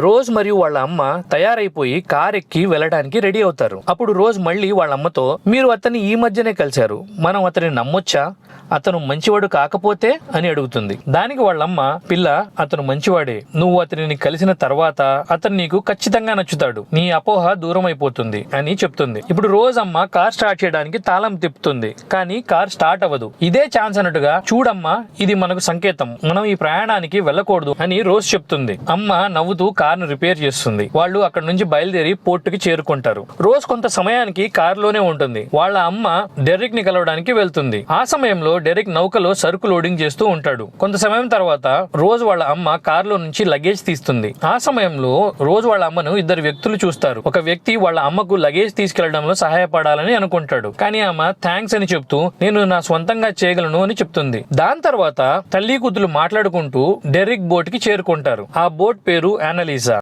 Rose మరియు వాళ్ళ అమ్మ తయారైపోయి కార్ ఎక్కి వెళ్ళడానికి రెడీ అవుతారు. అప్పుడు రోజ్ మళ్ళీ వాళ్ళ అమ్మతో, మీరు అతన్ని ఈ మధ్యనే కలిశారు, మనం అతన్ని నమ్మొచ్చా? అతను మంచివాడు కాకపోతే అని అడుగుతుంది. దానికి వాళ్ళమ్మ, పిల్ల అతను మంచివాడే, నువ్వు అతనిని కలిసిన తర్వాత అతను నీకు ఖచ్చితంగా నచ్చుతాడు, నీ అపోహ దూరం అయిపోతుంది అని చెప్తుంది. ఇప్పుడు రోజ్ అమ్మ కార్ స్టార్ట్ చేయడానికి తాళం తిప్పుతుంది, కానీ కార్ స్టార్ట్ అవ్వదు. ఇదే ఛాన్స్ అన్నట్టుగా, చూడమ్మా ఇది మనకు సంకేతం, మనం ఈ ప్రయాణానికి వెళ్ళకూడదు అని రోజ్ చెప్తుంది. అమ్మ నవ్వుతూ కార్ ను రిపేర్ చేస్తుంది. వాళ్ళు అక్కడ నుంచి బయలుదేరి పోర్టుకి చేరుకుంటారు. రోజ్ కొంత సమయానికి కార్ లోనే ఉంటుంది. వాళ్ళ అమ్మ డెరిక్ ని కలవడానికి వెళ్తుంది. ఆ సమయంలో డెరిక్ నౌకలో సరుకు లోడింగ్ చేస్తూ ఉంటాడు. కొంత సమయం తర్వాత రోజ్ వాళ్ళ అమ్మ కారులో నుంచి లగేజ్ తీస్తుంది. ఆ సమయంలో రోజ్ వాళ్ళ అమ్మను ఇద్దరు వ్యక్తులు చూస్తారు. ఒక వ్యక్తి వాళ్ళ అమ్మకు లగేజ్ తీసుకెళ్లడంలో సహాయపడాలని అనుకుంటాడు, కానీ ఆమె థ్యాంక్స్ అని చెప్తూ నేను నా స్వంతంగా చేయగలను అని చెప్తుంది. దాని తర్వాత తల్లి కూతురు మాట్లాడుకుంటూ డెరిక్ బోట్ కి చేరుకుంటారు. ఆ బోట్ పేరు యానలీజా.